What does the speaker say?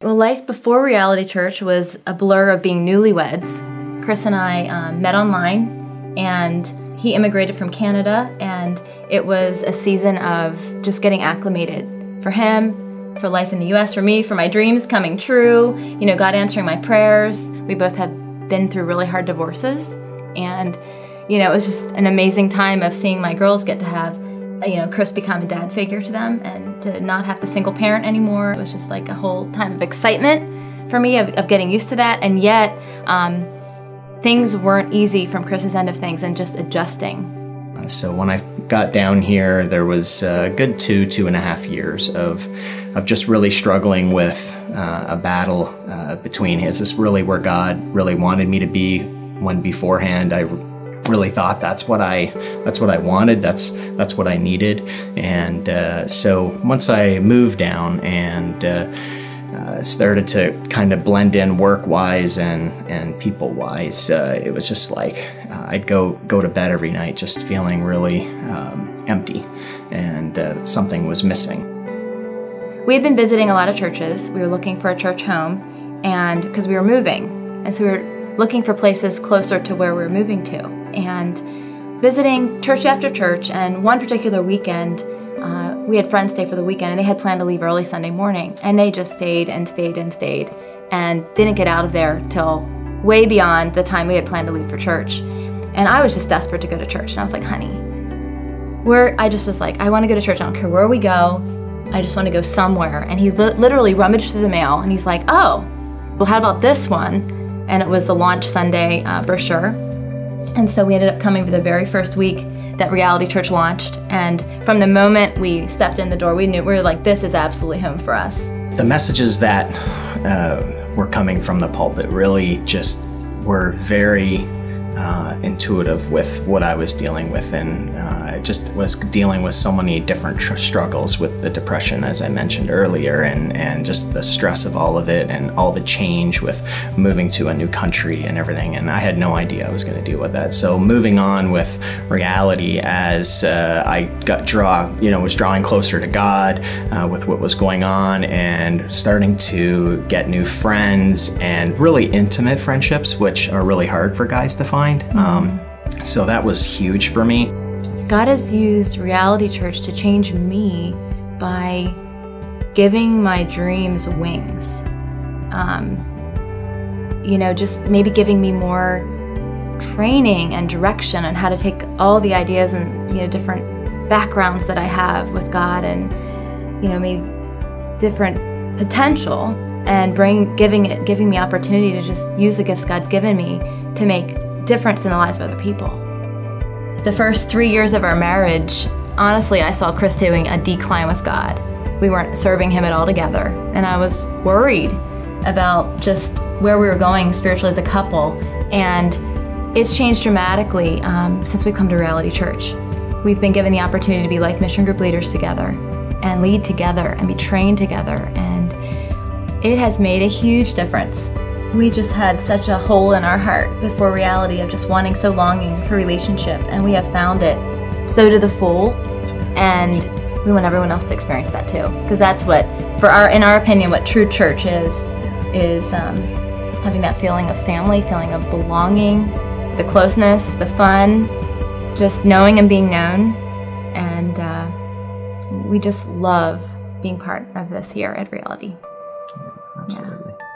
Well, life before Reality Church was a blur of being newlyweds. Chris and I met online, and he immigrated from Canada, and it was a season of just getting acclimated for him, for life in the U.S., for me, for my dreams coming true, you know, God answering my prayers. We both had been through really hard divorces, and, you know, it was just an amazing time of seeing my girls get to have, you know, Chris become a dad figure to them and to not have the single parent anymore. It was just like a whole time of excitement for me of getting used to that, and yet things weren't easy from Chris's end of things and just adjusting. So when I got down here, there was a good 2.5 years of just really struggling with a battle between his. This is really where God really wanted me to be, when beforehand I really thought that's what I wanted, that's what I needed. And so once I moved down and started to kind of blend in work-wise and people-wise, it was just like I'd go to bed every night just feeling really empty, and something was missing. We had been visiting a lot of churches. We were looking for a church home, and because we were moving, and so we were looking for places closer to where we were moving to, and visiting church after church. And one particular weekend, we had friends stay for the weekend, and they had planned to leave early Sunday morning, and they just stayed and stayed and stayed and didn't get out of there till way beyond the time we had planned to leave for church. And I was just desperate to go to church, and I was like, honey, I just was like, I want to go to church. I don't care where we go. I just want to go somewhere. And he literally rummaged through the mail, and he's like, oh, well, how about this one? And it was the Launch Sunday brochure. And so we ended up coming for the very first week that Reality Church launched, and from the moment we stepped in the door, we were like, this is absolutely home for us. The messages that were coming from the pulpit really just were very intuitive with what I was dealing with, and I just was dealing with so many different struggles with the depression, as I mentioned earlier, and just the stress of all of it and all the change with moving to a new country and everything, and I had no idea I was going to deal with that. So moving on with Reality, as I was drawing closer to God with what was going on, and starting to get new friends and really intimate friendships, which are really hard for guys to find. So that was huge for me. God has used Reality Church to change me by giving my dreams wings. You know, just maybe giving me more training and direction on how to take all the ideas and, you know, different backgrounds that I have with God, and, you know, maybe different potential, and giving me opportunity to just use the gifts God's given me to make difference in the lives of other people. The first 3 years of our marriage, honestly, I saw Chris doing a decline with God. We weren't serving Him at all together, and I was worried about just where we were going spiritually as a couple. And it's changed dramatically since we've come to Reality Church. We've been given the opportunity to be Life Mission Group leaders together, and lead together, and be trained together, and it has made a huge difference. We just had such a hole in our heart before Reality of just longing for relationship, and we have found it so to the full, and we want everyone else to experience that too, because that's what, in our opinion, what true church is having that feeling of family, feeling of belonging, the closeness, the fun, just knowing and being known, and we just love being part of this here at Reality. Absolutely. Yeah.